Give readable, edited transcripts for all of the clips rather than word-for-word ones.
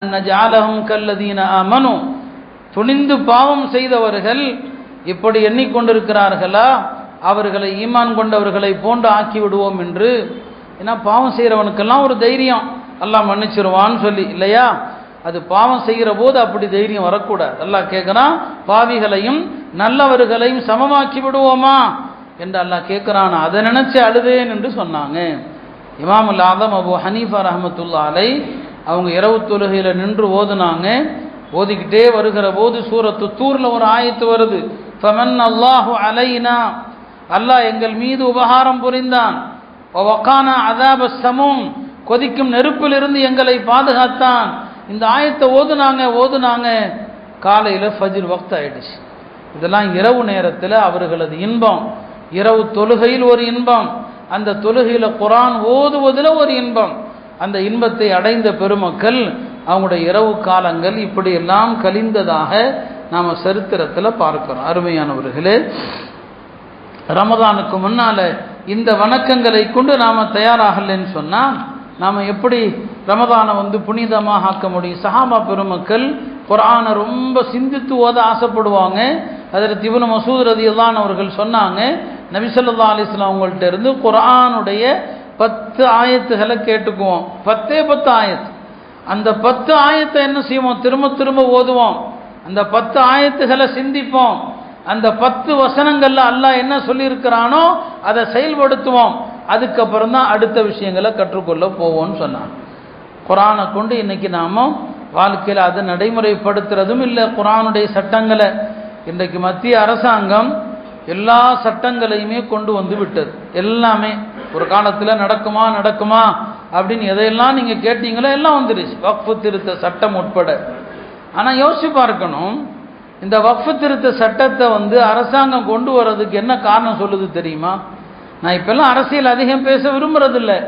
நஜஅலஹும் கல்லதீன ஆமனு, துணிந்து பாவம் செய்தவர்கள் இப்படி எண்ணிக்கொண்டிருக்கிறார்களா, அவர்களை ஈமான் கொண்டவர்களை போன்று ஆக்கி விடுவோம் என்று. ஏன்னா பாவம் செய்கிறவனுக்கெல்லாம் ஒரு தைரியம், அல்லாஹ் மன்னிச்சிருவான்னு சொல்லி இல்லையா? அது பாவம் செய்கிற போது அப்படி தைரியம் வரக்கூடாது. அல்லாஹ் கேட்குறான், பாவிகளையும் நல்லவர்களையும் சமமாக்கி விடுவோமா என்று அல்லாஹ் கேட்குறான். அதை நினைச்சு அழுதேன் என்று சொன்னாங்க. இமாமுல் ஆதம் அபு ஹனீஃபா ரஹ்மத்துல்லாஹி அலைஹி அவங்க இரவு தொழுகையில் நின்று ஓதுனாங்க. ஓதிக்கிட்டே வருகிற போது சூரத்து தூர்ல ஒரு ஆயத்து வருது, ஃபமன் அல்லாஹு அலைனா, அல்லாஹ் எங்கள் மீது உபகாரம் புரிந்தான், வகானா அஸாபஸ் ஸமூம், கொதிக்கும் நெருப்பிலிருந்து எங்களை பாதுகாத்தான். இந்த ஆயத்தை ஓதுனாங்க. காலையில் ஃபஜ்ர் வக்த் ஆயிடுச்சு. இதெல்லாம் இரவு நேரத்தில் அவர்களது இன்பம், இரவு தொழுகையில் ஒரு இன்பம், அந்த தொழுகையில் குர்ஆன் ஓதுவதில் ஒரு இன்பம். அந்த இன்பத்தை அடைந்த பெருமக்கள் அவங்களுடைய இரவு காலங்கள் இப்படியெல்லாம் கழிந்ததாக நாம் சரித்திரத்தில் பார்க்கிறோம். அருமையானவர்களே, ரமதானுக்கு முன்னால் இந்த வணக்கங்களை கொண்டு நாம் தயாராகலன்னு சொன்னால் நாம் எப்படி ரமதானை புனிதமாக ஆக்க முடியும்? சஹாபா பெருமக்கள் குர்ஆனை ரொம்ப சிந்தித்து ஓத ஆசைப்படுவாங்க. ஹஜ்ரத் இப்னு மஸ்ஊத் ரலியல்லாஹு அன்ஹு அவர்கள் சொன்னாங்க, நபி ஸல்லல்லாஹு அலைஹி வஸல்லம் அவங்கள்ட்ட இருந்து குர்ஆனுடைய 10 ஆயத்துகளை கேட்டுக்குவோம். 10 ஆயத்து. அந்த 10 ஆயத்தை என்ன செய்வோம்? திரும்ப திரும்ப ஓதுவோம். அந்த 10 ஆயத்துகளை சிந்திப்போம். அந்த 10 வசனங்கள்ல அல்லாஹ் என்ன சொல்லியிருக்கிறானோ அதை செயல்படுத்துவோம். அதுக்கப்புறம் தான் அடுத்த விஷயங்களை கற்றுக்கொள்ள போவோம்னு சொன்னாங்க. குர்ஆனை கொண்டு இன்னைக்கு நாம வாழ்க்கையில் அதை நடைமுறைப்படுத்துறதும் இல்லை. குர்ஆனுடைய சட்டங்களை இன்றைக்கு மத்திய அரசாங்கம் எல்லா சட்டங்களையுமே கொண்டு வந்து விட்டது. எல்லாமே ஒரு காலத்தில் நடக்குமா அப்படின்னு எதையெல்லாம் நீங்கள் கேட்டீங்களோ எல்லாம் வந்துருச்சு, வக்ஃபு திருத்த சட்டம் உட்பட. ஆனால் யோசிச்சு பார்க்கணும், இந்த வக்ஃபு திருத்த சட்டத்தை அரசாங்கம் கொண்டு வர்றதுக்கு என்ன காரணம் சொல்லுது தெரியுமா? நான் இப்பெல்லாம் அரசியல் அதிகம் பேச விரும்புறதில்லை.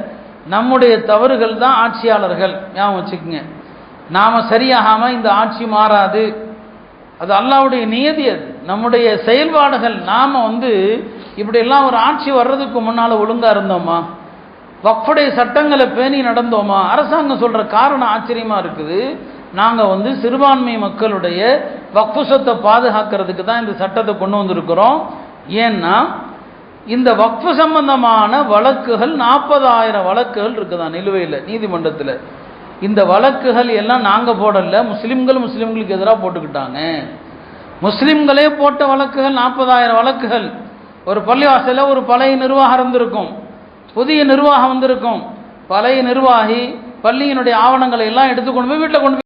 நம்முடைய தவறுகள் தான் ஆட்சியாளர்கள், ஞாபகம் வச்சுக்கோங்க. நாம் சரியாகாமல் இந்த ஆட்சி மாறாது. அது அல்லாஹ்வுடைய நியதி. அது நம்முடைய செயல்பாடுகள். நாம் இப்படியெல்லாம் ஒரு ஆட்சி வர்றதுக்கு முன்னால் ஒழுங்காக இருந்தோமா? வக்ஃபுடைய சட்டங்களை பேணி நடந்தோமா? அரசாங்கம் சொல்கிற காரணம் ஆச்சரியமாக இருக்குது. நாங்கள் சிறுபான்மை மக்களுடைய வக்ஃபு சொத்தை பாதுகாக்கிறதுக்கு தான் இந்த சட்டத்தை கொண்டு வந்திருக்கிறோம். ஏன்னா இந்த வக்ஃபு சம்பந்தமான வழக்குகள் 40,000 வழக்குகள் இருக்குதான் நிலுவையில் நீதிமன்றத்தில். இந்த வழக்குகள் எல்லாம் நாங்கள் போடல, முஸ்லிம்களுக்கு எதிராக போட்டுக்கிட்டாங்க. முஸ்லிம்களே போட்ட வழக்குகள் 40,000 வழக்குகள். ஒரு பள்ளிவாசலில் ஒரு பழைய நிர்வாகம் இருந்திருக்கும், புதிய நிர்வாகம் வந்திருக்கும். பழைய நிர்வாகி பள்ளியினுடைய ஆவணங்களை எல்லாம் எடுத்துக்கொண்டு போய் வீட்டில் கொண்டு